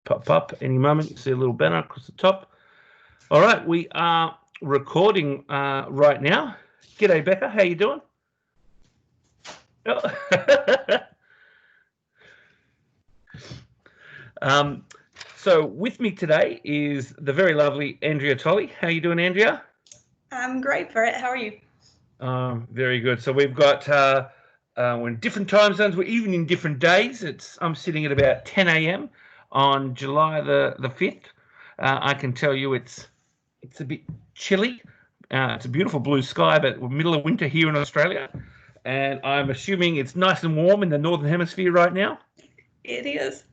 pop up any moment. You see a little banner across the top. All right, we are recording right now. G'day, Becca. How you doing? So with me today is the very lovely Andrea Tolley. How you doing, Andrea? I'm great, Brett. How are you? Very good. So we've got we're in different time zones. We're even in different days. I'm sitting at about 10 a.m. on July the 5th. I can tell you it's a bit chilly. It's a beautiful blue sky, but we're middle of winter here in Australia, and I'm assuming it's nice and warm in the Northern Hemisphere right now. It is.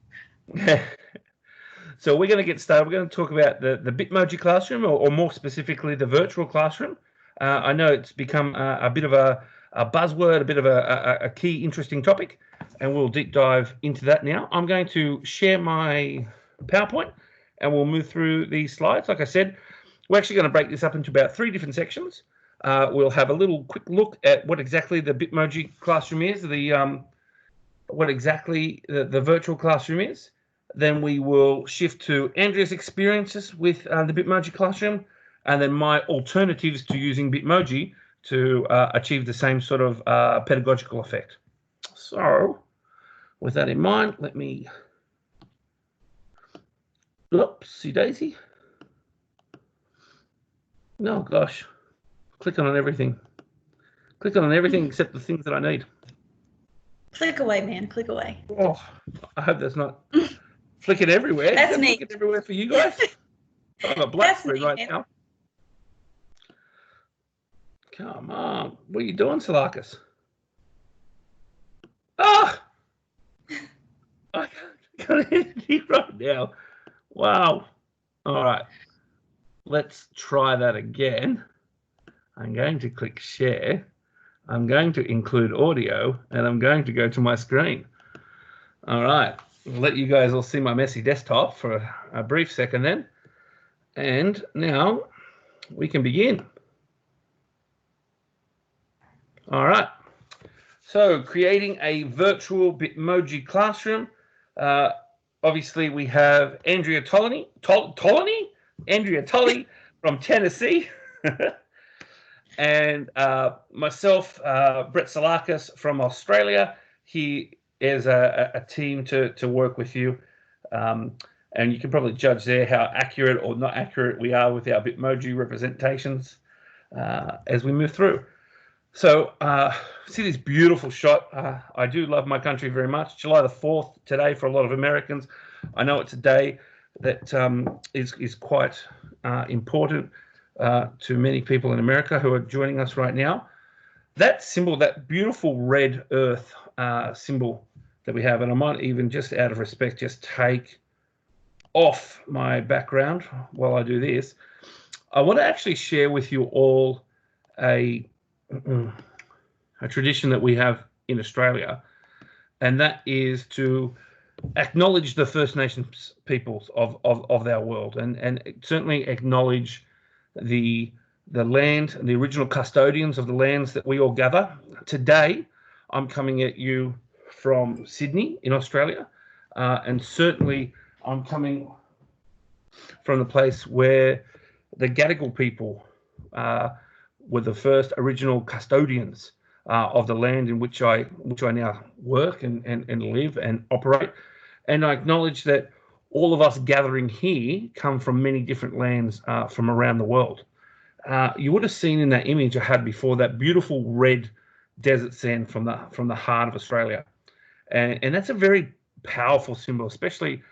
So we're going to get started. We're going to talk about the Bitmoji classroom, or more specifically, the virtual classroom. I know it's become a bit of a buzzword, a bit of a key interesting topic, and we'll deep dive into that now. I'm going to share my PowerPoint, and we'll move through these slides. Like I said, we're actually going to break this up into about 3 different sections. We'll have a little quick look at what exactly the Bitmoji classroom is, what exactly the virtual classroom is. Then we will shift to Andrea's experiences with the Bitmoji classroom, and then my alternatives to using Bitmoji to achieve the same sort of pedagogical effect. So with that in mind, let me, oopsie daisy. No, gosh, clicking on everything. Clicking on everything except the things that I need. Click away, man. Click away. Oh, I hope that's not flicking everywhere. That's Is that neat. flicking everywhere for you guys? I've got a black screen right now. Come on. What are you doing, Salakas? Ah! I can't anything right now. Wow. All right. Let's try that again. I'm going to click share. I'm going to include audio, and I'm going to go to my screen. All right. I'll let you guys all see my messy desktop for a brief second then. And now we can begin. All right. So creating a virtual Bitmoji classroom. Obviously, we have Andrea Tolley from Tennessee. And myself, Brett Salakas from Australia. He is a team to work with you. And you can probably judge there how accurate or not accurate we are with our Bitmoji representations as we move through. So see this beautiful shot. I do love my country very much. July the 4th today for a lot of Americans. I know it's a day that is quite important to many people in America who are joining us right now. That symbol, that beautiful red earth symbol that we have, and I might even just out of respect just take off my background while I do this. I want to actually share with you all a tradition that we have in Australia, and that is to acknowledge the First Nations peoples of our world, and certainly acknowledge the land and the original custodians of the lands that we all gather. Today, I'm coming at you from Sydney in Australia, and certainly I'm coming from the place where the Gadigal people were the first original custodians of the land in which I now work and live and operate. And I acknowledge that all of us gathering here come from many different lands from around the world. You would have seen in that image I had before that beautiful red desert sand from the heart of Australia, and that's a very powerful symbol, especially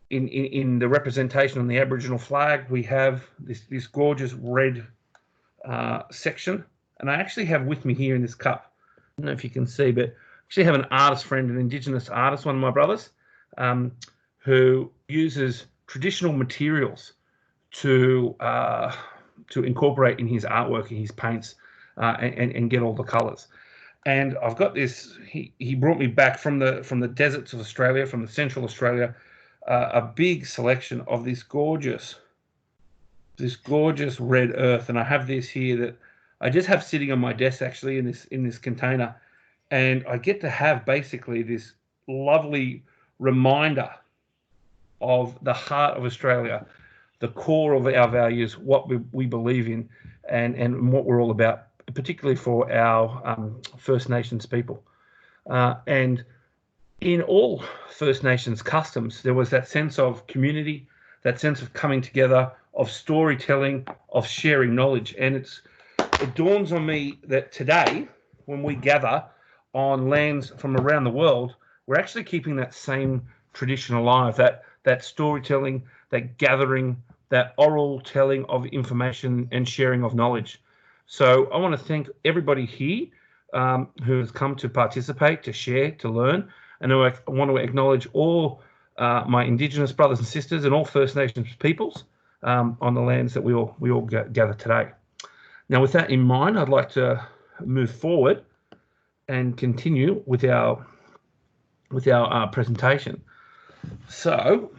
in the representation on the Aboriginal flag. We have this gorgeous red section, and I actually have with me here in this cup, I don't know if you can see, but I actually have an artist friend, an Indigenous artist, one of my brothers, who uses traditional materials to incorporate in his artwork, in his paints, and get all the colors. And I've got this. He brought me back from the deserts of Australia, from the central Australia, a big selection of this gorgeous red earth. And I have this here that I just have sitting on my desk, actually, in this container, and I get to have basically this lovely reminder of the heart of Australia, the core of our values, what we believe in, and what we're all about, particularly for our First Nations people. And in all First Nations customs, there was that sense of community, that sense of coming together, of storytelling, of sharing knowledge. And it dawns on me that today, when we gather on lands from around the world, we're actually keeping that same tradition alive, that storytelling, that gathering, that oral telling of information and sharing of knowledge. So I want to thank everybody here who has come to participate, to share, to learn. And I want to acknowledge all my Indigenous brothers and sisters and all First Nations peoples on the lands that we all gather today. Now, with that in mind, I'd like to move forward and continue with our presentation. So,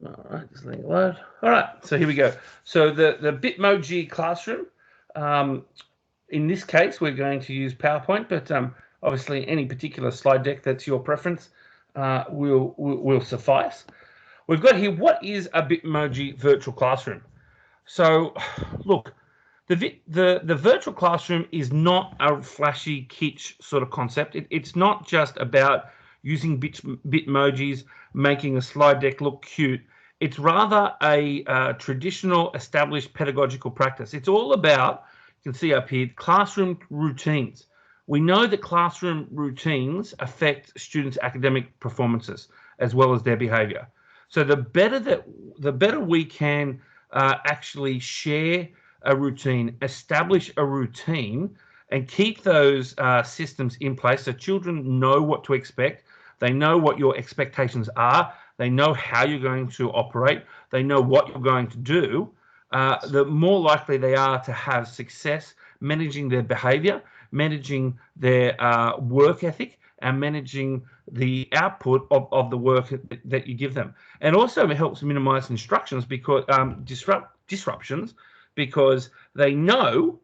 all right, just letting it load. All right, so here we go. So the Bitmoji classroom. In this case, we're going to use PowerPoint, but obviously any particular slide deck that's your preference will suffice. We've got here, what is a Bitmoji virtual classroom? So, look, the virtual classroom is not a flashy kitsch sort of concept. It's not just about using Bitmojis, making a slide deck look cute. It's rather a traditional, established pedagogical practice. It's all about, you can see up here, classroom routines. We know that classroom routines affect students' academic performances as well as their behavior. So the better we can actually share a routine, establish a routine, and keep those systems in place so children know what to expect. They know what your expectations are. They know how you're going to operate. They know what you're going to do. The more likely they are to have success managing their behavior, managing their work ethic, and managing the output of the work that you give them. And also it helps minimize instructions because disruptions, because they know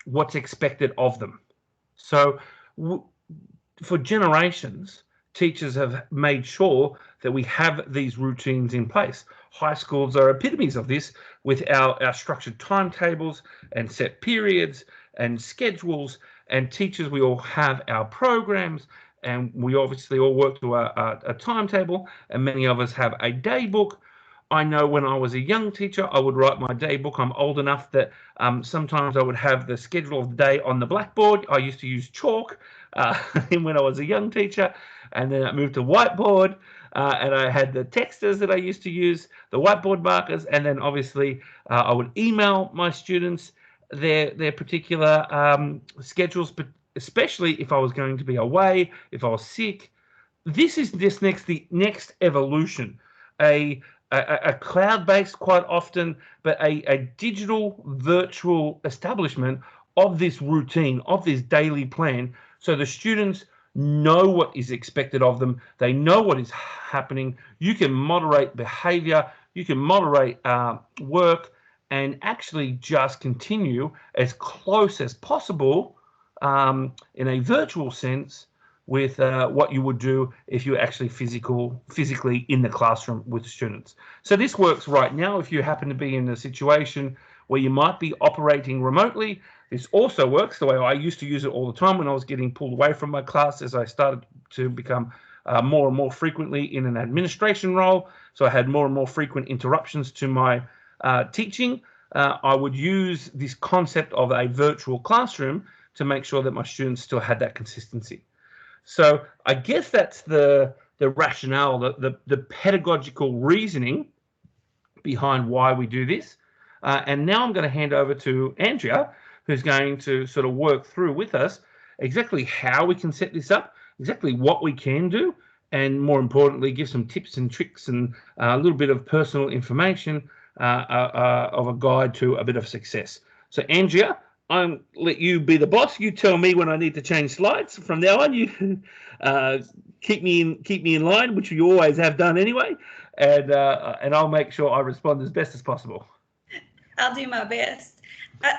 what's expected of them. So for generations, teachers have made sure that we have these routines in place. High schools are epitomes of this, with our structured timetables and set periods and schedules. And teachers, we all have our programs, and we obviously all work to a timetable, and many of us have a day book. I know when I was a young teacher, I would write my day book. I'm old enough that sometimes I would have the schedule of the day on the blackboard. I used to use chalk when I was a young teacher, and then I moved to Whiteboard, and I had the texters that I used to use, the whiteboard markers, and then obviously I would email my students their particular schedules, but especially if I was going to be away, if I was sick. This is the next evolution, a cloud-based quite often, but a digital virtual establishment of this routine, of this daily plan, so the students know what is expected of them. They know what is happening. You can moderate behavior. You can moderate work, and actually just continue as close as possible in a virtual sense with what you would do if you're actually physically in the classroom with students. So this works right now if you happen to be in a situation where you might be operating remotely. This also works the way I used to use it all the time when I was getting pulled away from my class as I started to become more and more frequently in an administration role. So I had more and more frequent interruptions to my teaching. I would use this concept of a virtual classroom to make sure that my students still had that consistency. So I guess that's the rationale, the pedagogical reasoning behind why we do this. And now I'm going to hand over to Andrea, who's going to sort of work through with us exactly how we can set this up, exactly what we can do, and more importantly, give some tips and tricks and a little bit of personal information of a guide to a bit of success. So Andrea, I'll let you be the boss. You tell me when I need to change slides. From now on, you keep me in line, which you always have done anyway, and I'll make sure I respond as best as possible. I'll do my best.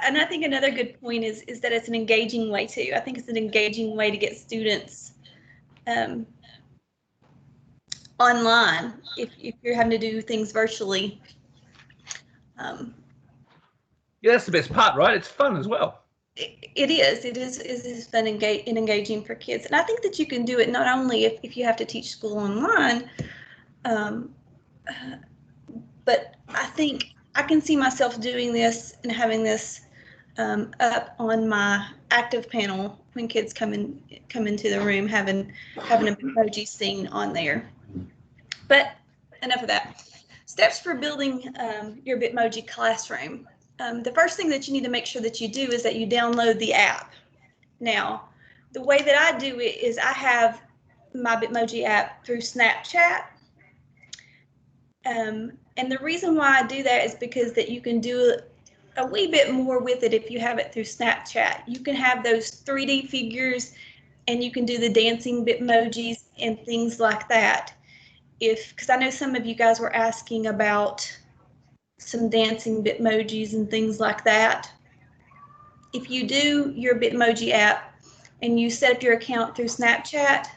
And I think another good point is that it's an engaging way too. I think it's an engaging way to get students online if you're having to do things virtually. Yeah, that's the best part, right? It's fun as well. It is fun and engaging for kids. And I think that you can do it not only if you have to teach school online, but I think I can see myself doing this and having this up on my active panel when kids come into the room, having a Bitmoji scene on there. But enough of that. Steps for building your Bitmoji classroom. The first thing that you need to make sure that you do is that you download the app. Now, the way that I do it is I have my Bitmoji app through Snapchat. And the reason why I do that is because that you can do a wee bit more with it if you have it through Snapchat. You can have those 3D figures and you can do the dancing Bitmojis and things like that. Because I know some of you guys were asking about some dancing Bitmojis and things like that. If you do your Bitmoji app and you set up your account through Snapchat,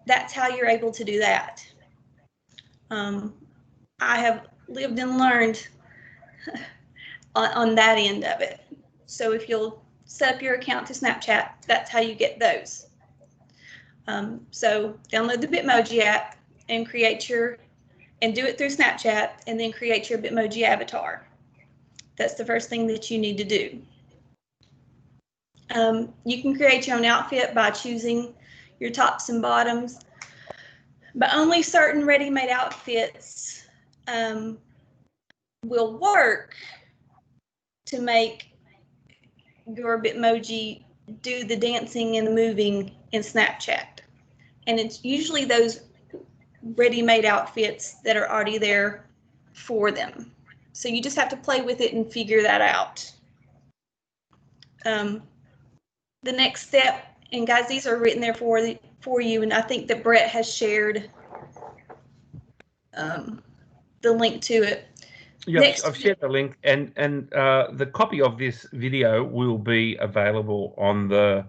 that's how you're able to do that. I have lived and learned on that end of it. So if you'll set up your account to Snapchat, that's how you get those. So download the Bitmoji app and do it through Snapchat, and then create your Bitmoji avatar. That's the first thing that you need to do. You can create your own outfit by choosing your tops and bottoms, but only certain ready-made outfits will work to make your Bitmoji do the dancing and the moving in Snapchat. And it's usually those ready-made outfits that are already there for them. So you just have to play with it and figure that out. The next step, and guys, these are written there for you, and I think that Brett has shared the link to it. Yeah, I've shared the link, and the copy of this video will be available on the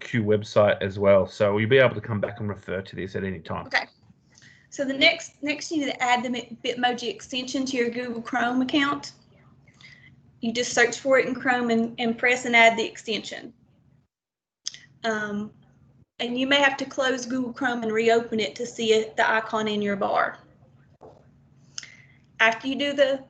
Q website as well. So you'll be able to come back and refer to this at any time. Okay. So the next you need to add the Bitmoji extension to your Google Chrome account. You just search for it in Chrome and press and add the extension. And you may have to close Google Chrome and reopen it to see the icon in your bar. After you do the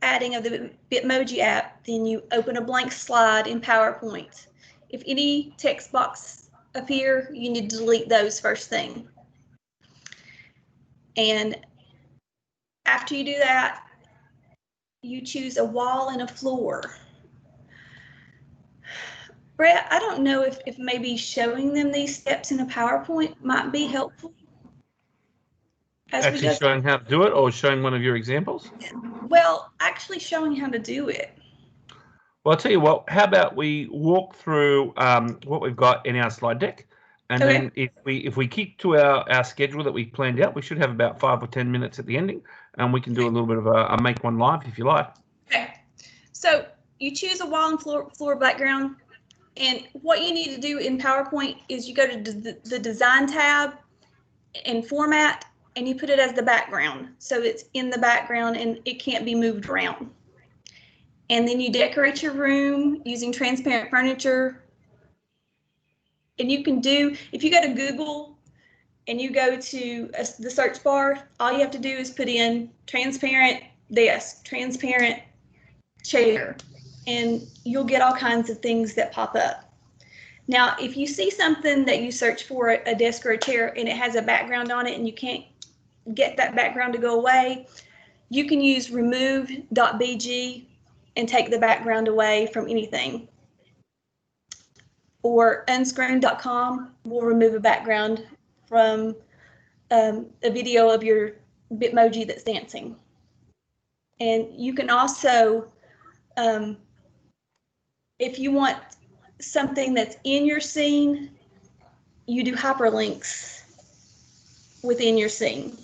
adding of the Bitmoji app, then you open a blank slide in PowerPoint. If any text box appear, you need to delete those first thing. And after you do that, you choose a wall and a floor. Brett, I don't know if maybe showing them these steps in a PowerPoint might be helpful. Actually showing how to do it, or showing one of your examples? Well, actually showing how to do it. Well, I'll tell you what, how about we walk through what we've got in our slide deck, and then if we keep to our schedule that we planned out, we should have about 5 or 10 minutes at the ending, and we can do a little bit of a make one live if you like. Okay, so you choose a wall and floor background, and what you need to do in PowerPoint is you go to the design tab and format, and you put it as the background, so it's in the background and it can't be moved around. And then you decorate your room using transparent furniture. And you can do, if you go to Google and you go to the search bar, all you have to do is put in transparent desk, transparent chair, and you'll get all kinds of things that pop up. Now, if you see something that you search for, a desk or a chair, and it has a background on it and you can't get that background to go away, you can use remove.bg and take the background away from anything. Or unscreen.com will remove a background from a video of your Bitmoji that's dancing. And you can also, if you want something that's in your scene, you do hyperlinks within your scene.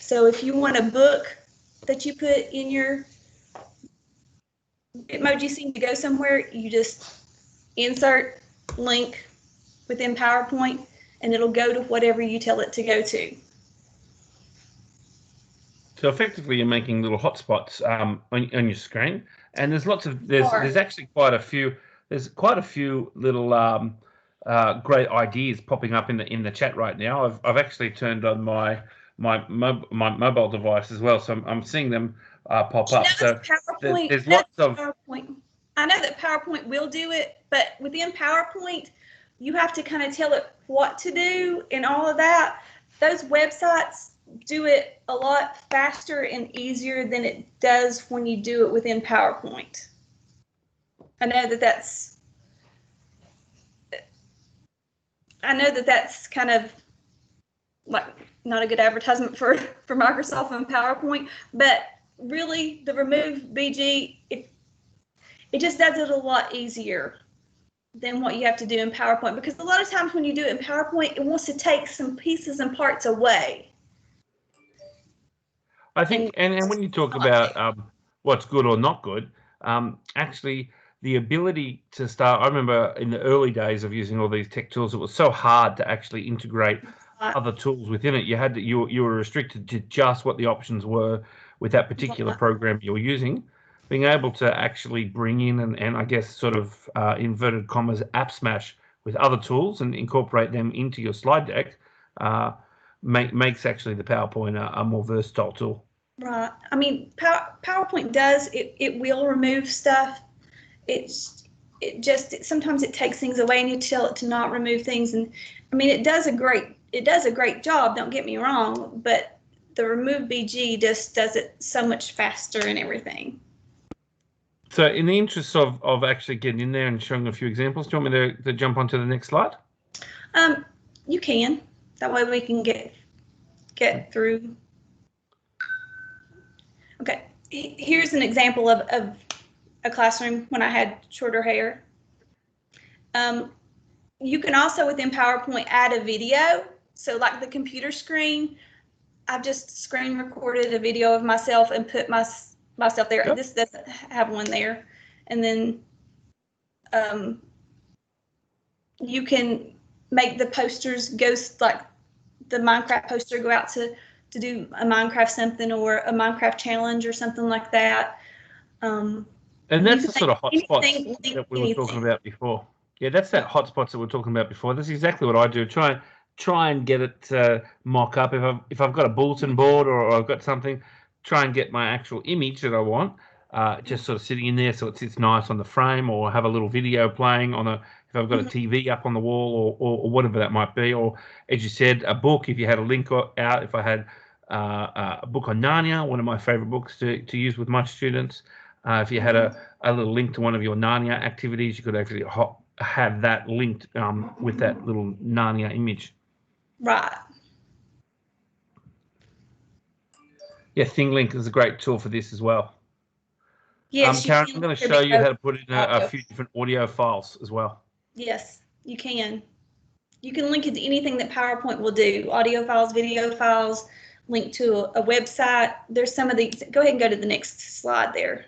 So if you want a book that you put in your Bitmoji seem to go somewhere, you just insert link within PowerPoint, and it'll go to whatever you tell it to go to. So effectively, you're making little hotspots on your screen, and there's actually quite a few. There's quite a few little great ideas popping up in the chat right now. I've actually turned on my mobile device as well, so I'm seeing them pop up. So there's lots of PowerPoint. I know that PowerPoint will do it, but within PowerPoint, you have to kind of tell it what to do and all of that. Those websites do it a lot faster and easier than it does when you do it within PowerPoint. I know that that's kind of like not a good advertisement for Microsoft and PowerPoint, but really the remove BG, it just does it a lot easier than what you have to do in PowerPoint, because a lot of times when you do it in PowerPoint, it wants to take some pieces and parts away. I think, and when you talk about what's good or not good, actually the ability to start, I remember in the early days of using all these tech tools, it was so hard to actually integrate other tools within it. You were restricted to just what the options were with that particular program you were using. Being able to actually bring in and I guess sort of inverted commas app smash with other tools and incorporate them into your slide deck makes actually the PowerPoint a more versatile tool. Right. I mean, PowerPoint does, it will remove stuff. Sometimes it takes things away and you tell it to not remove things. And I mean, it does a great job, don't get me wrong, but the remove BG just does it so much faster and everything. So in the interest of actually getting in there and showing a few examples, do you want me to jump onto the next slide? You can. That way we can get through. Okay, here's an example of a classroom when I had shorter hair. You can also within PowerPoint add a video. So like the computer screen, I've just screen recorded a video of myself and put myself there. Yep. This doesn't have one there. And then you can make the posters go, like the Minecraft poster, go out to do a Minecraft something or a Minecraft challenge or something like that. And that's the sort of hotspots that we were talking about before. Yeah, that's that hotspots that we were talking about before. That's exactly what I do. Try and get it to mock up. If I've got a bulletin board or I've got something, try and get my actual image that I want, just sort of sitting in there so it sits nice on the frame, or have a little video playing on if I've got a TV up on the wall or whatever that might be. Or as you said, a book, if you had a link out, if I had a book on Narnia, one of my favorite books to use with my students. If you had a little link to one of your Narnia activities, you could actually have that linked with that little Narnia image. Right. Yeah, ThingLink is a great tool for this as well. Yes, Karen, I'm going to show you how to put in a few different audio files as well. Yes, you can. You can link it to anything that PowerPoint will do. Audio files, video files, link to a website. There's some of these. Go ahead and go to the next slide there.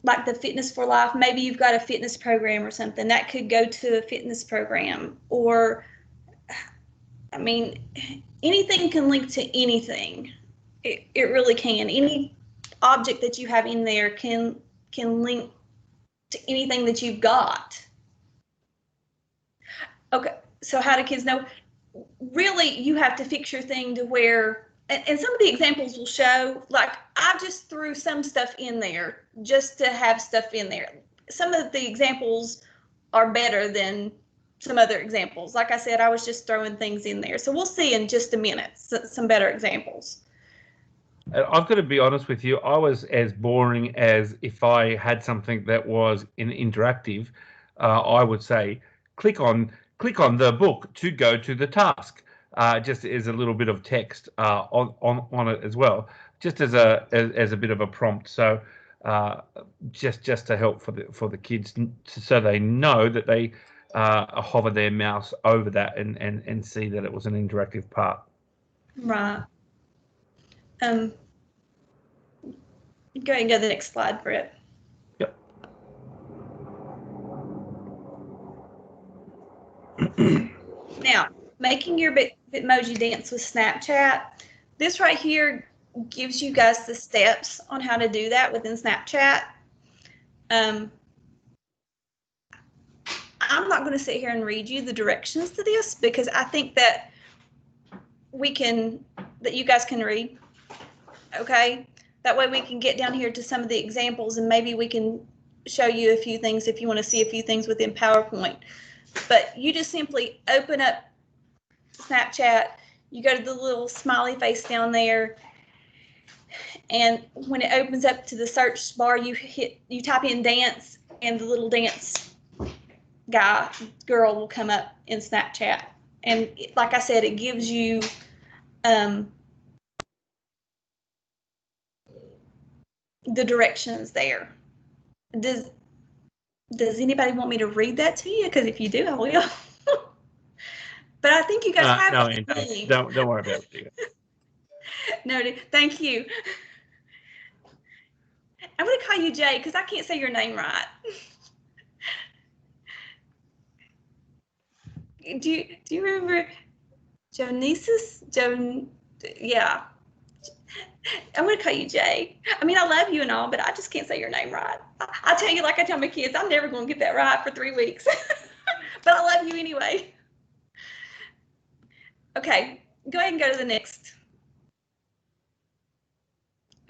Like the Fitness for Life, maybe you've got a fitness program or something that could go to a fitness program, or I mean, anything can link to anything. It really can. Any object that you have in there can link to anything that you've got. Okay, so how do kids know? Really, you have to fix your thing to where, and some of the examples will show, like I just threw some stuff in there just to have stuff in there. Some of the examples are better than some other examples. Like I said, I was just throwing things in there. So we'll see in just a minute some better examples. I've got to be honest with you. I was as boring as if I had something that was interactive. I would say, click on the book to go to the task. Just as a little bit of text on it as well, just as a bit of a prompt. So just to help for the kids, so they know that they hover their mouse over that and see that it was an interactive part. Right. Go ahead and go to the next slide, Brett. Yep. Now, making your Bitmoji dance with Snapchat. This right here gives you guys the steps on how to do that within Snapchat. I'm not going to sit here and read you the directions to this because I think that you guys can read. Okay, that way we can get down here to some of the examples and maybe we can show you a few things if you want to see a few things within PowerPoint. But you just simply open up Snapchat, you go to the little smiley face down there, and when it opens up to the search bar, you type in dance, and the little dance girl will come up in Snapchat. And like I said, it gives you the directions there. Does anybody want me to read that to you? Because if you do, I will. But I think you guys have no, it. don't worry about it. Noted. Thank you. I'm going to call you Jay because I can't say your name right. Do you remember Jonesis? Yeah. I'm going to call you Jay. I mean, I love you and all, but I just can't say your name right. I tell you, like I tell my kids, I'm never going to get that right for 3 weeks. But I love you anyway. Okay, go ahead and go to the next.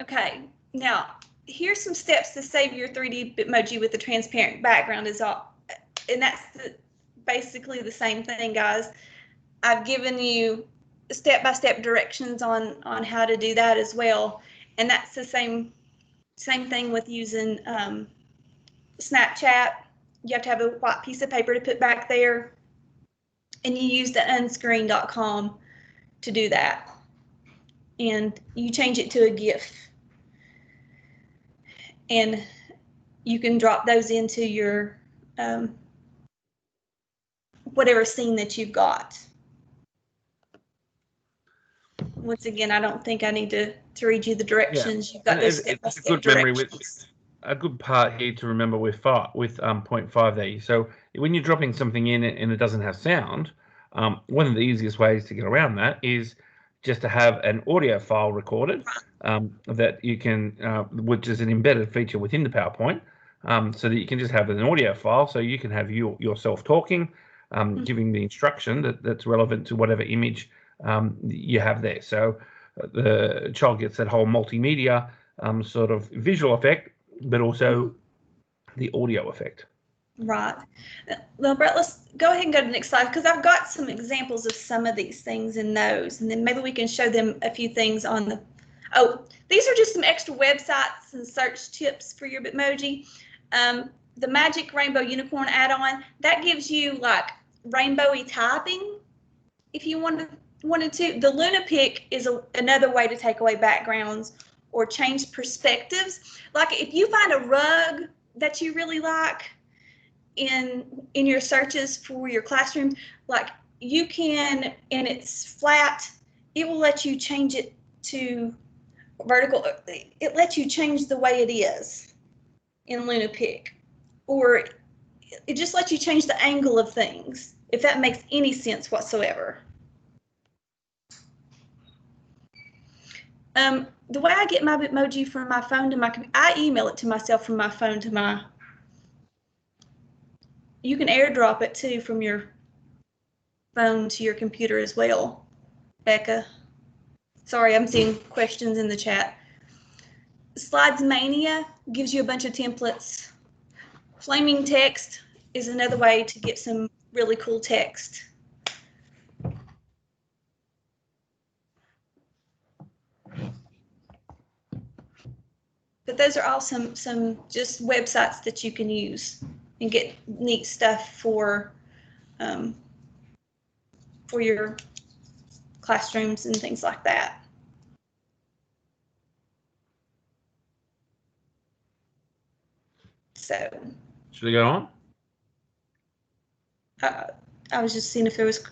Okay, now here's some steps to save your 3D Bitmoji with the transparent background and that's basically the same thing, guys. I've given you step-by-step directions on how to do that as well, and that's the same thing with using Snapchat. You have to have a white piece of paper to put back there, and you use the unscreen.com to do that, and you change it to a GIF, and you can drop those into your whatever scene that you've got. Once again, I don't think I need to read you the directions. Yeah. You've got those step-by-step directions. A good part here to remember with 0.5 there. So when you're dropping something in and it doesn't have sound, one of the easiest ways to get around that is just to have an audio file recorded that you can, which is an embedded feature within the PowerPoint, so that you can just have an audio file, so you can have yourself talking, giving the instruction that's relevant to whatever image you have there. So the child gets that whole multimedia sort of visual effect, but also the audio effect. Right. Well, Brett, let's go ahead and go to the next slide because I've got some examples of some of these things in those, and then maybe we can show them a few things on the. Oh, these are just some extra websites and search tips for your Bitmoji. The Magic Rainbow Unicorn add-on, that gives you like rainbowy typing if you wanted to. The Luna Pick is another way to take away backgrounds or change perspectives. Like if you find a rug that you really like in your searches for your classroom, like you can, and it's flat, it will let you change it to vertical. It lets you change the way it is in Luna Pick, or it just lets you change the angle of things, if that makes any sense whatsoever. The way I get my Bitmoji from my phone to my computer, I email it to myself from my phone to my. You can airdrop it too from your phone to your computer as well, Becca. Sorry, I'm seeing questions in the chat. Slides Mania gives you a bunch of templates. Flaming text is another way to get some really cool text. But those are all some just websites that you can use and get neat stuff for your classrooms and things like that. So. Should we go on? I was just seeing if there was.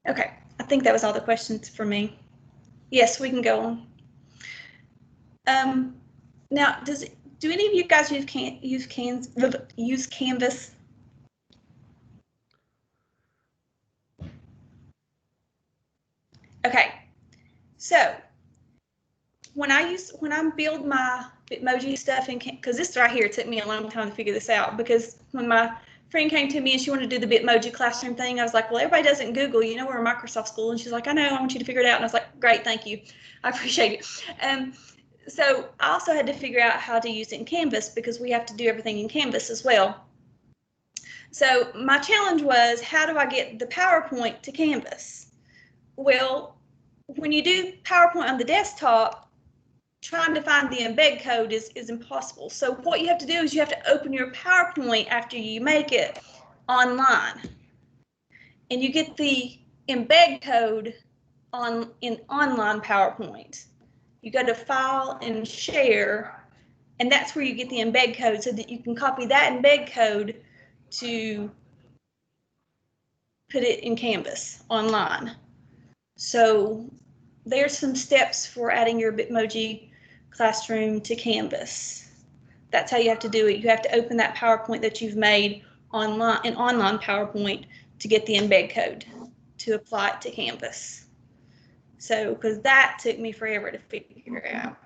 Okay, I think that was all the questions for me. Yes, we can go on. Now, do any of you guys use Canvas? Okay, so when I build my Bitmoji stuff, because this right here took me a long time to figure this out, because when my friend came to me and she wanted to do the Bitmoji classroom thing, I was like, well, everybody doesn't Google, you know, we're a Microsoft school. And she's like, I know, I want you to figure it out. And I was like, great, thank you. I appreciate it. So I also had to figure out how to use it in Canvas, because we have to do everything in Canvas as well. So my challenge was, how do I get the PowerPoint to Canvas? Well, when you do PowerPoint on the desktop, trying to find the embed code is impossible. So what you have to do is you have to open your PowerPoint after you make it online, and you get the embed code in online PowerPoint. You go to File and Share, and that's where you get the embed code, so that you can copy that embed code to put it in Canvas online. So there's some steps for adding your Bitmoji classroom to Canvas. That's how you have to do it. You have to open that PowerPoint that you've made online, an online PowerPoint, to get the embed code to apply it to Canvas. So, because that took me forever to figure out.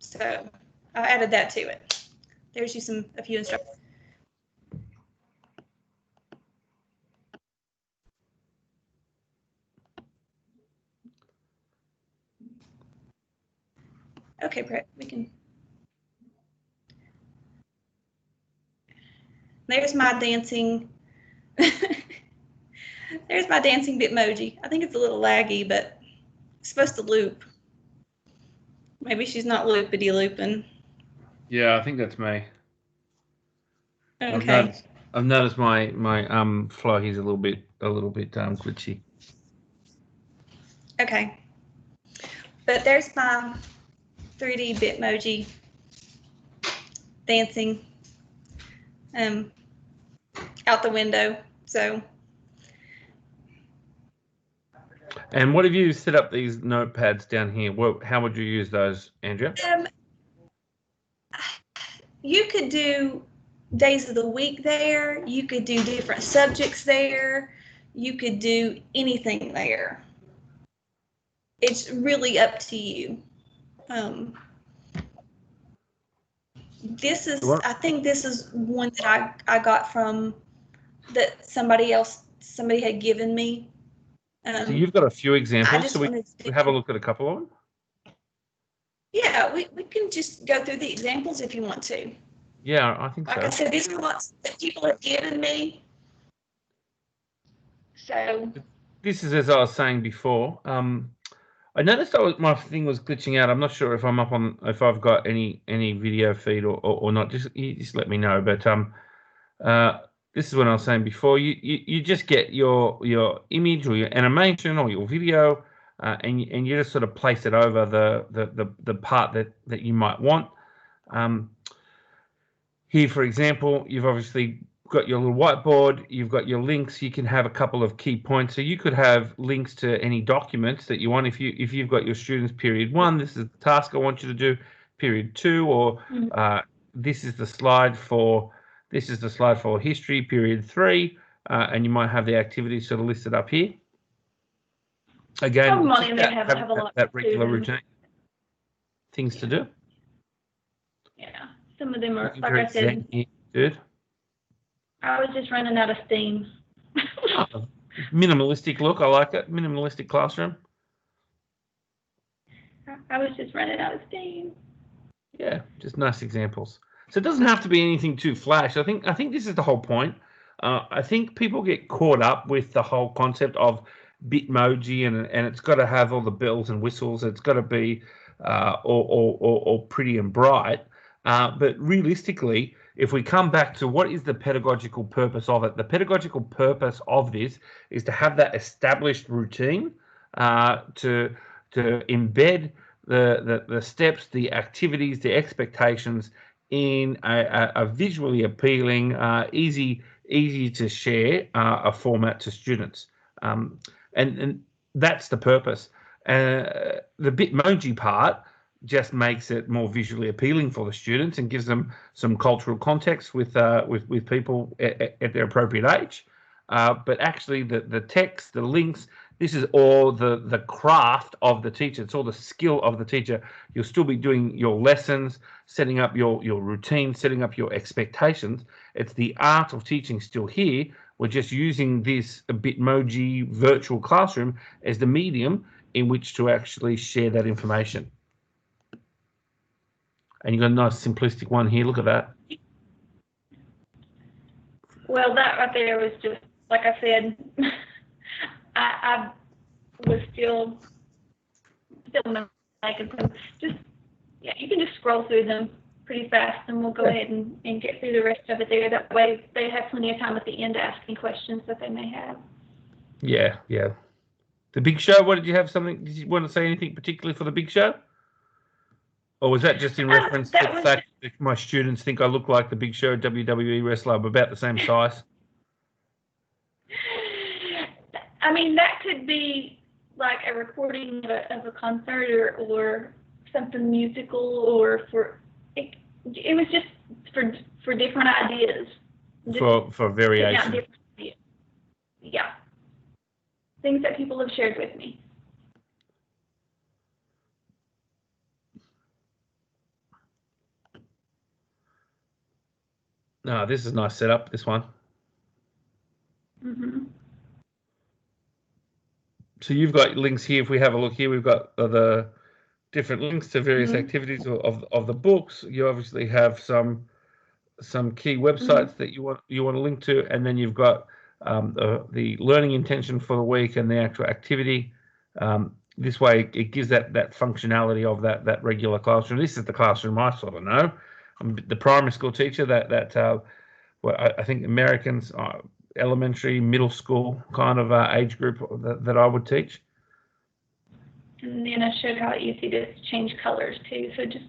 So I added that to it. There's you a few instructions. Okay, Brett, we can. There's my dancing. There's my dancing Bitmoji. I think it's a little laggy, but it's supposed to loop. Maybe she's not loopity looping. Yeah, I think that's me. Okay. I've noticed my flow here's a little bit glitchy. Okay. But there's my 3D Bitmoji dancing out the window. So. And what have you set up these notepads down here? How would you use those, Andrea? You could do days of the week there. You could do different subjects there. You could do anything there. It's really up to you. I think this is one that I got from that somebody had given me. So you've got a few examples. So we have a look at a couple of them. Yeah, we can just go through the examples if you want to. Yeah, I think so. Like I said, these are lots that people have given me. So this is, as I was saying before, I noticed my thing was glitching out. I'm not sure if if I've got any video feed or not. Just let me know. But this is what I was saying before. You just get your image or your animation or your video, and you just sort of place it over the part that you might want. Here, for example, you've obviously got your little whiteboard, you've got your links. You can have a couple of key points. So you could have links to any documents that you want. If you've got your students period 1, this is the task I want you to do. Period 2, or this is the slide for history. Period 3, and you might have the activities sort of listed up here. Again, that regular routine things to do. Yeah, some of them are, like I said, good. I was just running out of steam. Minimalistic look, I like it. Minimalistic classroom. I was just running out of steam. Yeah, just nice examples. So it doesn't have to be anything too flash. I think this is the whole point. I think people get caught up with the whole concept of Bitmoji, and it's got to have all the bells and whistles. It's got to be all pretty and bright. But realistically, if we come back to what is the pedagogical purpose of it, the pedagogical purpose of this is to have that established routine, to embed the steps, the activities, the expectations in a visually appealing, easy to share a format to students, and that's the purpose. The Bitmoji part just makes it more visually appealing for the students and gives them some cultural context with people at their appropriate age. But actually, the text, the links, this is all the craft of the teacher. It's all the skill of the teacher. You'll still be doing your lessons, setting up your routine, setting up your expectations. It's the art of teaching still here. We're just using this Bitmoji virtual classroom as the medium in which to actually share that information. And you've got a nice simplistic one here. Look at that. Well, that right there was just, like I said, I was still making some, just, yeah, you can just scroll through them pretty fast, and we'll go ahead and get through the rest of it there. That way they have plenty of time at the end to ask any questions that they may have. Yeah, yeah. The big show, what did you have something, did you want to say anything particularly for the big show? Or was that just in reference to the fact that my students think I look like the Big Show WWE wrestler? I'm about the same size. I mean, that could be like a recording of a concert or something musical, or it was just for different ideas. For variation. Yeah. Things that people have shared with me. No, this is a nice setup, this one. Mm-hmm. So you've got links here. If we have a look here, we've got the different links to various activities of the books. You obviously have some key websites that you want to link to, and then you've got the learning intention for the week and the actual activity. This way, it gives that functionality of that regular classroom. This is the classroom I sort of know. I'm the primary school teacher well, I think Americans, elementary, middle school kind of age group that I would teach. And then I showed how easy it is to change colors too. So just,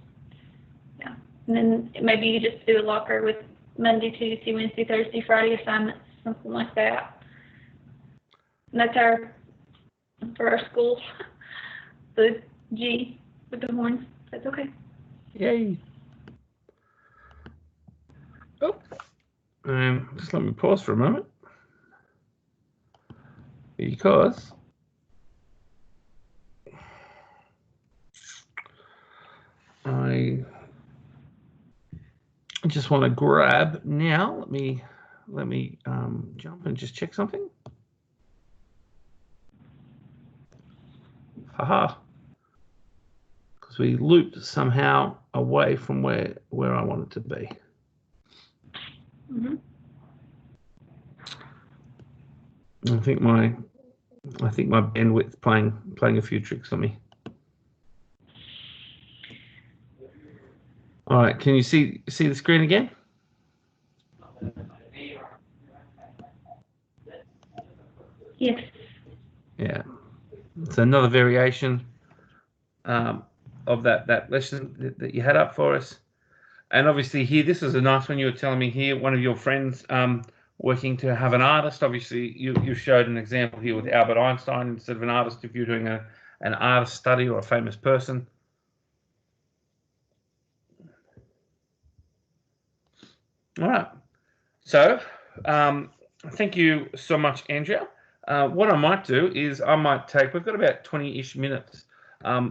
yeah. And then maybe you just do a locker with Monday, Tuesday, Wednesday, Thursday, Friday assignments, something like that. And that's for our school, the G with the horns. That's okay. Yay. Oh. Just let me pause for a moment, because I just want to grab now. Let me jump and just check something. Haha. Because we looped somehow away from where I want it to be. Mm-hmm. I think my bandwidth's playing a few tricks on me. All right, can you see the screen again? Yes. Yeah. It's another variation of that lesson that you had up for us. And obviously here, this is a nice one. You were telling me here, one of your friends working to have an artist. Obviously, you showed an example here with Albert Einstein instead of an artist, if you're doing an artist study or a famous person. All right. So thank you so much, Andrea. What I might do is we've got about 20-ish minutes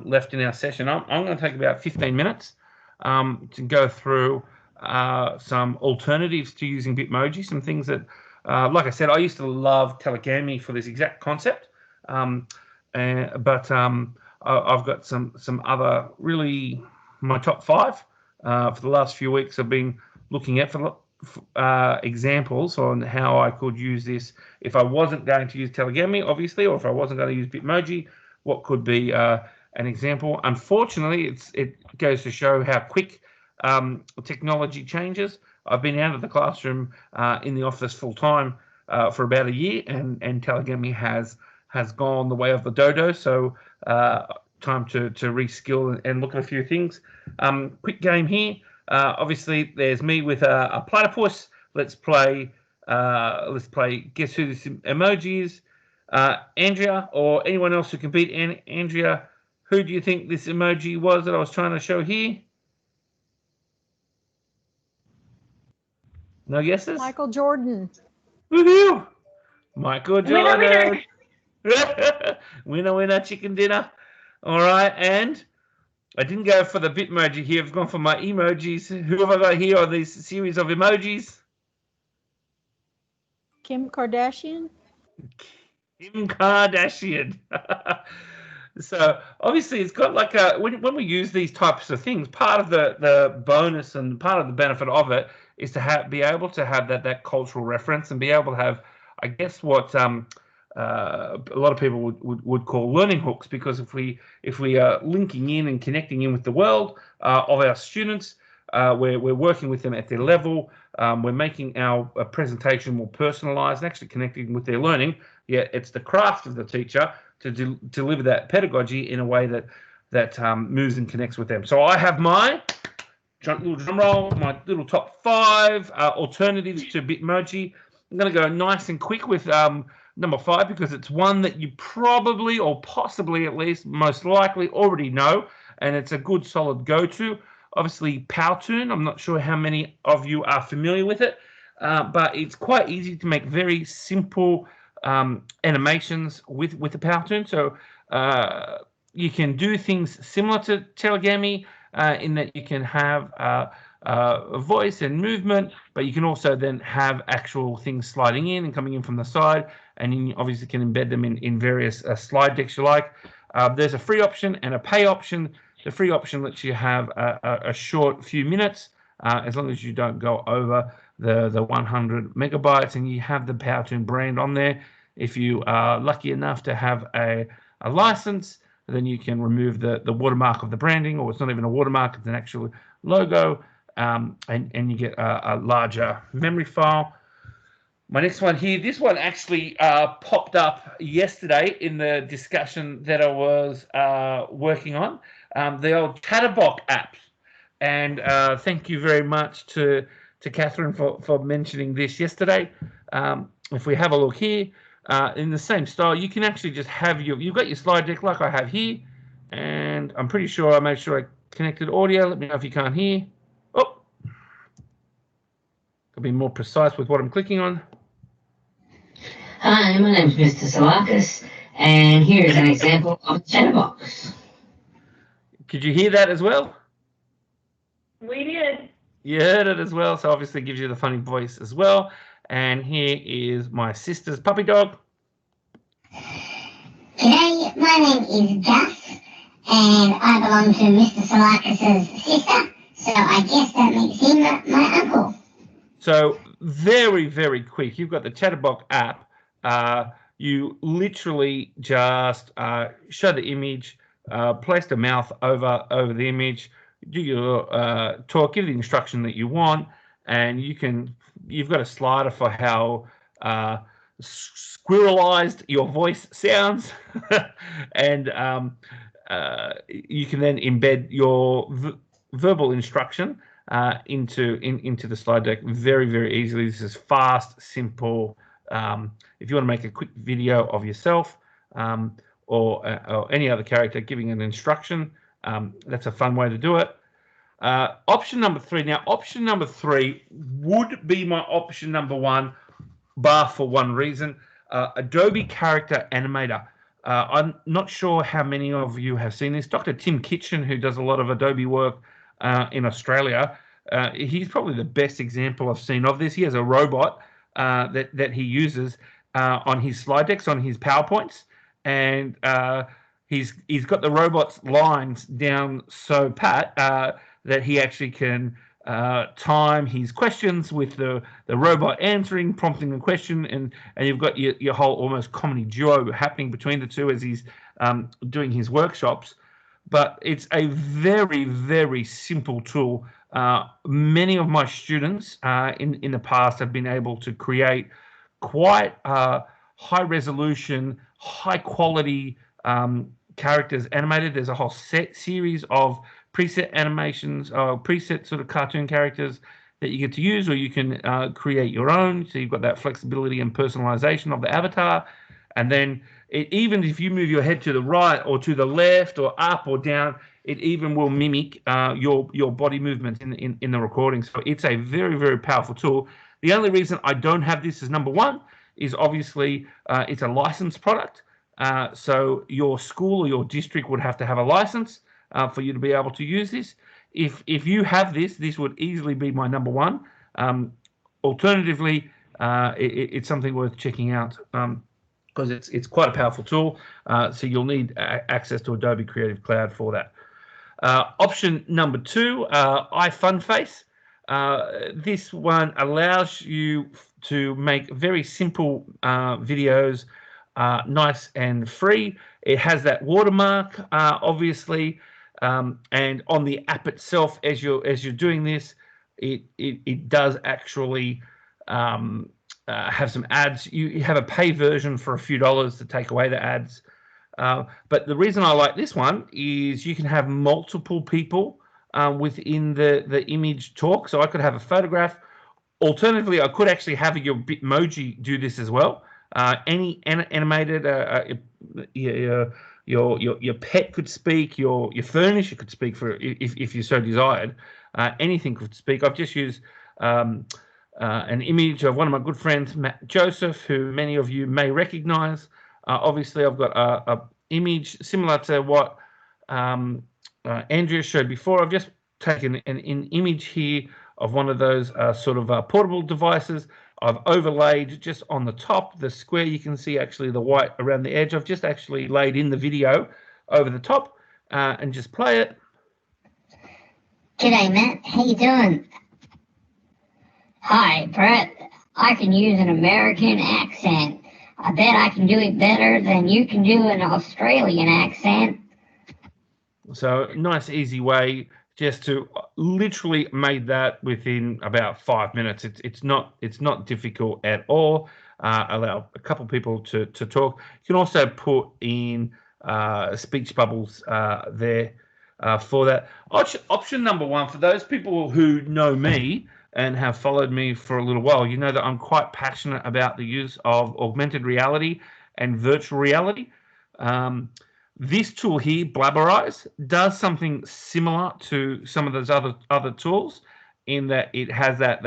left in our session. I'm going to take about 15 minutes to go through some alternatives to using Bitmoji, some things that, like I said, I used to love Telegami for this exact concept, but I've got some other really, my top 5 for the last few weeks. I've been looking at for examples on how I could use this if I wasn't going to use Telegami, obviously, or if I wasn't going to use Bitmoji. What could be an example? Unfortunately, it goes to show how quick technology changes. I've been out of the classroom in the office full time for about a year, and Telegami has gone the way of the dodo. So time to reskill and look at a few things. Quick game here. Obviously, there's me with a platypus. Let's play. Guess who this emoji is? Andrea, or anyone else who can beat Andrea, who do you think this emoji was that I was trying to show here? No guesses? Michael Jordan. Woohoo! Michael Jordan. Winner. Winner, winner, chicken dinner. All right, and I didn't go for the Bitmoji here. I've gone for my emojis. Who have I got here on this series of emojis? Kim Kardashian. Kim Kardashian. So obviously it's got like a when we use these types of things, part of the bonus and part of the benefit of it is to be able to have that cultural reference and be able to have, I guess, what a lot of people would call learning hooks, because if we are linking in and connecting in with the world of our students, we're working with them at their level, we're making our presentation more personalized and actually connecting with their learning. Yeah, it's the craft of the teacher to deliver that pedagogy in a way that moves and connects with them. So I have my little drum roll, my little top 5 alternatives to Bitmoji. I'm going to go nice and quick with number 5, because it's one that you probably, or possibly at least, most likely already know, and it's a good solid go-to. Obviously, PowerToon. I'm not sure how many of you are familiar with it, but it's quite easy to make very simple animations with the PowerToon. So you can do things similar to Telegami in that you can have a voice and movement, but you can also then have actual things sliding in and coming in from the side, and you obviously can embed them in various slide decks you like. There's a free option and a pay option. The free option lets you have a short few minutes, as long as you don't go over the 100 megabytes, and you have the PowerToon brand on there. If you are lucky enough to have a license, then you can remove the watermark of the branding, or it's not even a watermark, it's an actual logo, and you get a larger memory file. My next one here, this one actually popped up yesterday in the discussion that I was working on, the old Chatbox apps. And thank you very much to Catherine for mentioning this yesterday. If we have a look here, in the same style, you can actually just have you've got your slide deck like I have here, and I'm pretty sure I made sure I connected audio. Let me know if you can't hear. Oh, I'll be more precise with what I'm clicking on. Hi, my name is Mr. Salakas, and here's an example of Chatbox. Could you hear that as well? We did. You heard it as well, so obviously it gives you the funny voice as well. And here is my sister's puppy dog. Today, my name is Gus, and I belong to Mr. Salakas' sister, so I guess that makes him my uncle. So very, very quick. You've got the Chatbox app. You literally just show the image, place the mouth over the image, do your talk, give the instruction that you want, and you've got a slider for how squirrelized your voice sounds, and you can then embed your verbal instruction into the slide deck very, very easily. This is fast, simple. If you want to make a quick video of yourself or any other character giving an instruction, that's a fun way to do it. Option number 3. Now, option number 3 would be my option number 1, bar for one reason. Adobe Character Animator. I'm not sure how many of you have seen this. Dr. Tim Kitchen, who does a lot of Adobe work in Australia, he's probably the best example I've seen of this. He has a robot that he uses on his slide decks, on his PowerPoints, and he's got the robot's lines down so pat that he actually can time his questions with the robot answering, prompting the question, and you've got your whole almost comedy duo happening between the two as he's doing his workshops. But it's a very, very simple tool. Many of my students in the past have been able to create quite high resolution, high quality characters animated. There's a whole series of preset animations, preset sort of cartoon characters that you get to use, or you can create your own. So you've got that flexibility and personalization of the avatar. And then even if you move your head to the right or to the left or up or down, it even will mimic your body movement in the recording. So it's a very, very powerful tool. The only reason I don't have this as number one is obviously it's a licensed product. So your school or your district would have to have a license for you to be able to use this. If you have this, this would easily be my number one. Alternatively, it's something worth checking out because it's quite a powerful tool. So you'll need access to Adobe Creative Cloud for that. Option number two, Ifunface. This one allows you to make very simple videos, nice and free. It has that watermark, obviously, and on the app itself, as you're doing this, it does actually have some ads. You have a pay version for a few dollars to take away the ads. But the reason I like this one is you can have multiple people within the image talk. So I could have a photograph. Alternatively, I could actually have your Bitmoji do this as well. Any animated, your pet could speak, your furniture could speak for if you so desired. Anything could speak. I've just used an image of one of my good friends, Matt Joseph, who many of you may recognize. Obviously, I've got a image similar to what Andrea showed before. I've just taken an image here of one of those sort of portable devices. I've overlaid just on the top, the square, you can see actually the white around the edge. I've just actually laid in the video over the top and just play it. G'day, Matt. How you doing? Hi, Brett. I can use an American accent. I bet I can do it better than you can do an Australian accent. So nice, easy way just to literally made that within about 5 minutes. It's not difficult at all. Allow a couple people to talk. You can also put in speech bubbles there for that. Option number one, for those people who know me and have followed me for a little while, you know that I'm quite passionate about the use of augmented reality and virtual reality. This tool here, Blabberize, does something similar to some of those other tools in that it has that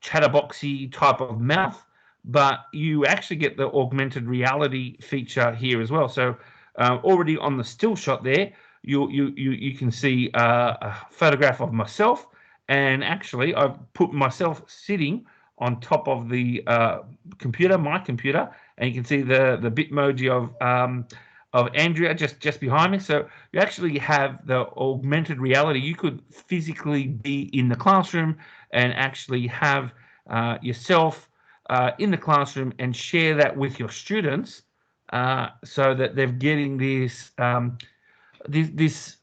chatterboxy type of mouth, but you actually get the augmented reality feature here as well. So already on the still shot there, you can see a photograph of myself, and actually I've put myself sitting on top of the computer, my computer, and you can see the Bitmoji of Andrea just behind me. So you actually have the augmented reality. You could physically be in the classroom and actually have yourself in the classroom and share that with your students so that they're getting this this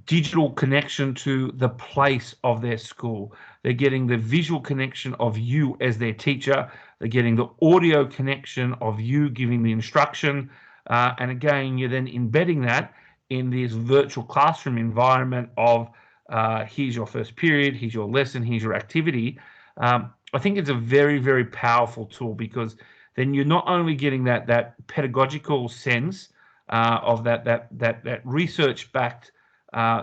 digital connection to the place of their school. They're getting the visual connection of you as their teacher. They're getting the audio connection of you giving the instruction. And again, you're then embedding that in this virtual classroom environment of here's your first period, here's your lesson, here's your activity. I think it's a very, very powerful tool because then you're not only getting that pedagogical sense of that research-backed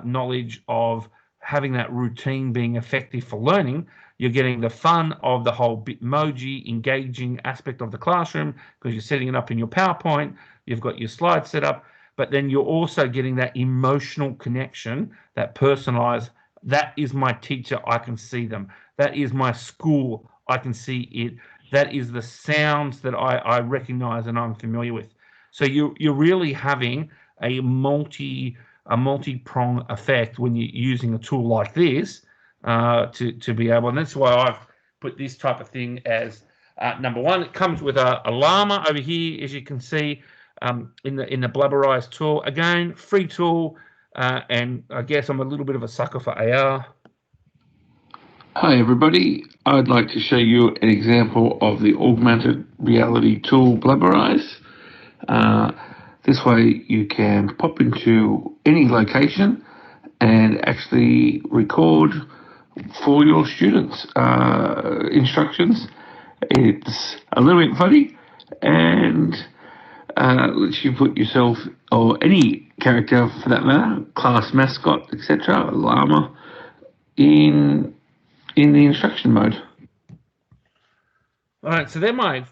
knowledge of having that routine being effective for learning. You're getting the fun of the whole Bitmoji engaging aspect of the classroom because you're setting it up in your PowerPoint. You've got your slides set up, but then you're also getting that emotional connection, that personalized. That is my teacher. I can see them. That is my school. I can see it. That is the sounds that I recognize and I'm familiar with. So you're really having a multi-prong effect when you're using a tool like this to be able, and that's why I've put this type of thing as number one. It comes with a llama over here, as you can see in the Blabberize tool. Again, free tool, and I guess I'm a little bit of a sucker for AR. Hi everybody, I'd like to show you an example of the augmented reality tool Blabberize. This way you can pop into any location and actually record for your students instructions. It's a little bit funny, and let you put yourself or any character for that matter, class mascot, etc., llama, in the instruction mode. All right, so they're my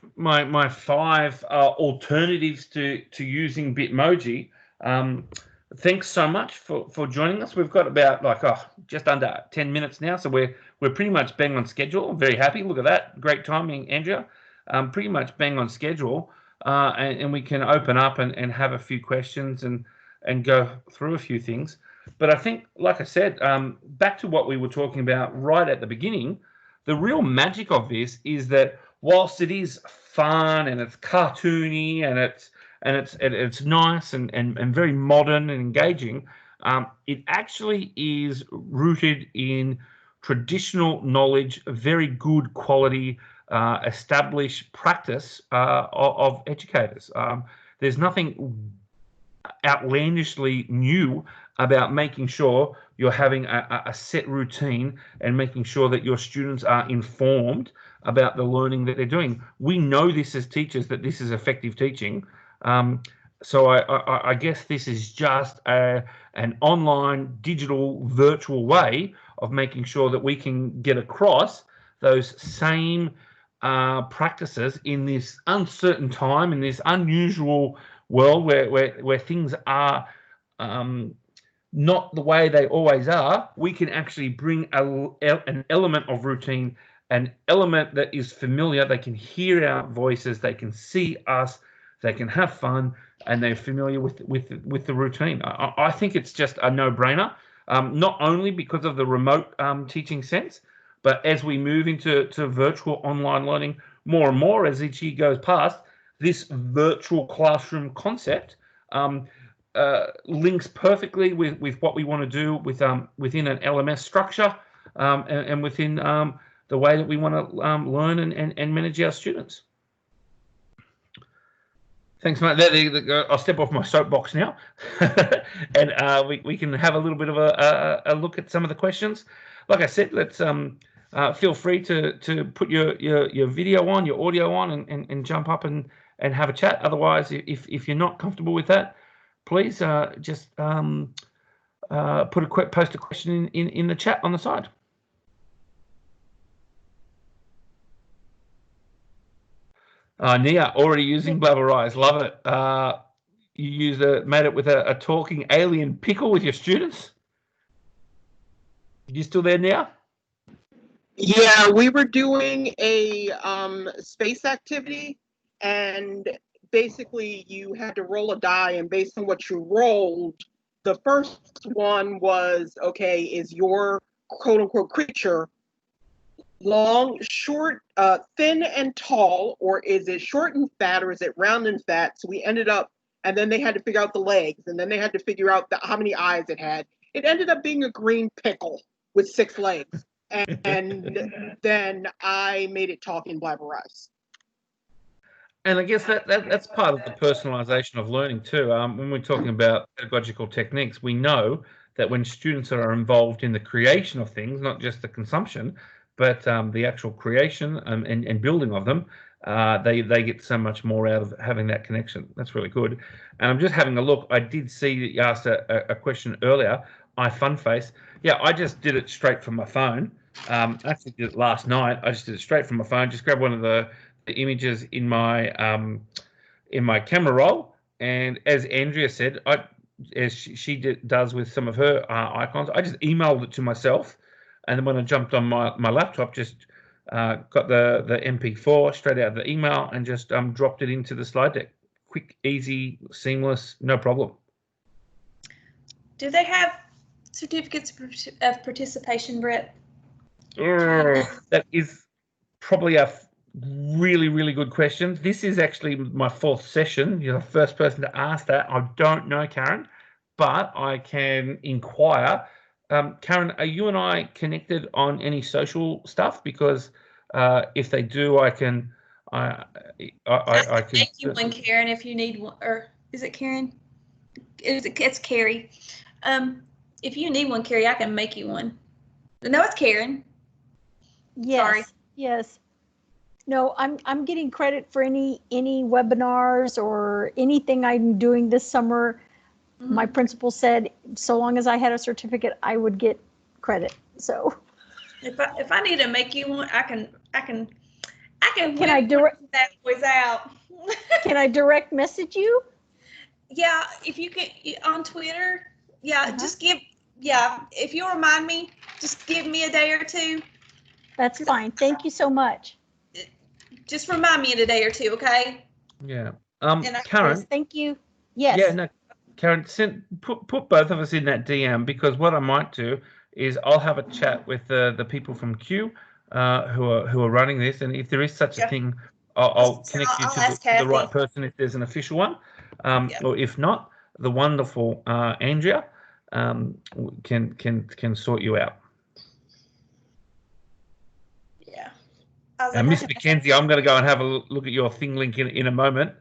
5 alternatives to using Bitmoji. Thanks so much for joining us. We've got about just under 10 minutes now, so we're pretty much bang on schedule. I'm very happy. Look at that, great timing, Andrea. Pretty much bang on schedule, and we can open up and have a few questions and go through a few things. But I think, like I said, back to what we were talking about right at the beginning, the real magic of this is that whilst it is fun and it's cartoony and it's nice and very modern and engaging, it actually is rooted in traditional knowledge, very good quality, established practice of educators. There's nothing outlandishly new about making sure you're having a set routine and making sure that your students are informed about the learning that they're doing. We know this as teachers, that this is effective teaching. So I guess this is just an online, digital, virtual way of making sure that we can get across those same practices in this uncertain time, in this unusual world where things are not the way they always are. We can actually bring an element of routine, an element that is familiar. They can hear our voices, they can see us, they can have fun, and they're familiar with the routine. I think it's just a no-brainer, not only because of the remote teaching sense, but as we move into virtual online learning more and more as each year goes past, this virtual classroom concept links perfectly with what we want to do within an LMS structure and within the way that we want to learn and manage our students. Thanks, mate. I'll step off my soapbox now, and we can have a little bit of a look at some of the questions. Like I said, let's feel free to put your video on, your audio on, and jump up and have a chat. Otherwise, if you're not comfortable with that, please just post a question in the chat on the side. Nia, already using Blabber Eyes, love it. You made it with a talking alien pickle with your students. You still there, Nia? Yeah, we were doing a space activity, and basically you had to roll a die, and based on what you rolled, the first one was, okay, is your quote-unquote creature long, short, thin and tall, or is it short and fat, or is it round and fat? So we ended up, and then they had to figure out the legs, and then they had to figure out how many eyes it had. It ended up being a green pickle with 6 legs. And then I made it talk in Blabber Eyes. And I guess that's part of the personalization of learning too. When we're talking about pedagogical techniques, we know that when students are involved in the creation of things, not just the consumption, but the actual creation and building of them, they get so much more out of having that connection. That's really good. And I'm just having a look. I did see that you asked a question earlier. Ifunface. Yeah, I just did it straight from my phone. I actually did it last night. I just did it straight from my phone. Just grabbed one of the images in my camera roll, and as Andrea said, as she does with some of her icons, I just emailed it to myself, and then when I jumped on my laptop, just got the MP4 straight out of the email and just dropped it into the slide deck. Quick, easy, seamless, no problem. Do they have certificates of participation, Brett? That is probably a really, really good question. This is actually my 4th session. You're the first person to ask that. I don't know, Karen, but I can inquire. Karen, are you and I connected on any social stuff? Because if they do, I can. I can make you one, Karen, if you need one. Or is it Karen? It's Carrie. If you need one, Carrie, I can make you one. No, it's Karen. Yes. Sorry. Yes. No, I'm getting credit for any webinars or anything I'm doing this summer. My principal said so long as I had a certificate, I would get credit. So if I need to make you one, I can Can whip I direct that boys out. can I direct message you? Yeah, if you can on Twitter. Yeah, Uh-huh. just if you remind me, just give me a day or two. That's fine. Thank you so much. Just remind me in a day or two, okay? Yeah. And Karen. Yes, thank you. Yes. Yeah, no, Karen, put both of us in that DM, because what I might do is I'll have a chat with the people from Q who are running this, and if there is such a thing, I'll connect you I'll to ask the right Kathy. person if there's an official one, or if not, the wonderful Andrea can sort you out. Yeah. I was like, Miss Mackenzie, I'm going to go and have a look at your thing link in a moment.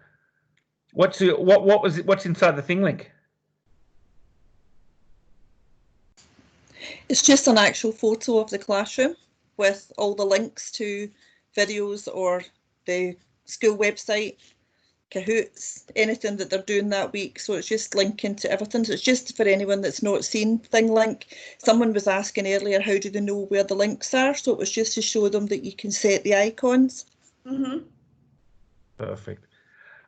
What's inside the thing link? It's just an actual photo of the classroom with all the links to videos or the school website, Kahoots, anything that they're doing that week. So it's just linking to everything. So it's just for anyone that's not seen Thing Link. Someone was asking earlier, how do they know where the links are? So it was just to show them that you can set the icons. Perfect.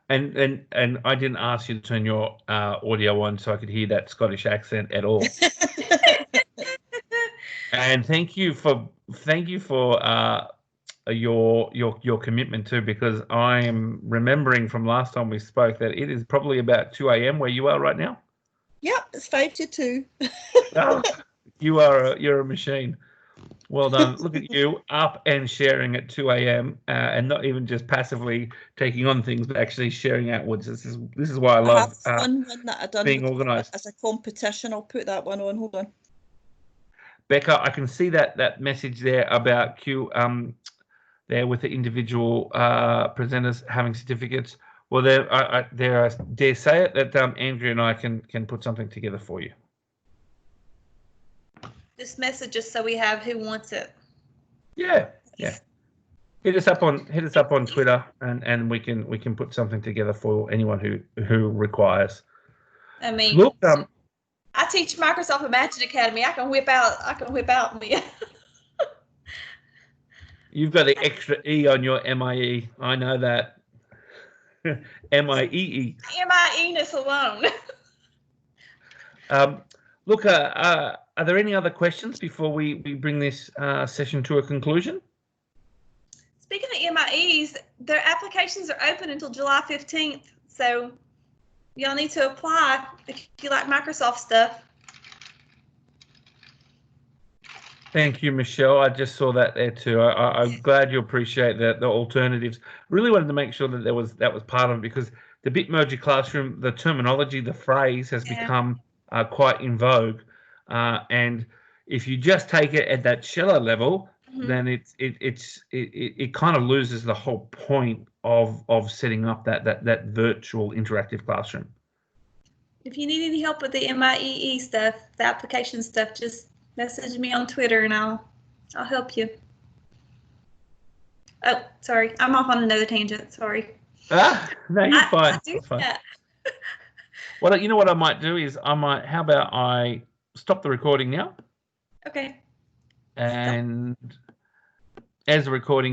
And I didn't ask you to turn your audio on so I could hear that Scottish accent at all. And thank you for your commitment too, because I am remembering from last time we spoke that it is probably about 2 a.m. where you are right now. Yep, it's 5 to 2. Oh, you're a machine. Well done. Look at you, up and sharing at 2 a.m. And not even just passively taking on things, but actually sharing outwards. This is why I love I have one that I done being organised. as a competition. I'll put that one on. Hold on. Becca, I can see that message there about Q there with the individual presenters having certificates. Well, I dare say it that Andrea and I can put something together for you. Just message us so we have who wants it. Yeah. Hit us up on Twitter, and we can put something together for anyone who requires. I mean, look, I teach Microsoft Imagine Academy. I can whip out me. You've got the extra E on your MIE. I know that. MIEE. MIE-ness alone. Look, are there any other questions before we bring this session to a conclusion? Speaking of MIEs, their applications are open until July 15th. So y'all need to apply if you like Microsoft stuff. Thank you, Michelle. I just saw that there too. I'm glad you appreciate the alternatives. Really wanted to make sure that that was part of it, because the Bitmoji classroom, the terminology, the phrase has become quite in vogue. And if you just take it at that shallow level, then it kind of loses the whole point of setting up that virtual interactive classroom. If you need any help with the MIEE stuff, the application stuff, just message me on Twitter and I'll help you. Oh, sorry, I'm off on another tangent. Sorry. No, you're fine. I do fine. that. Well, you know what I might do is how about I stop the recording now? Okay. And as the recording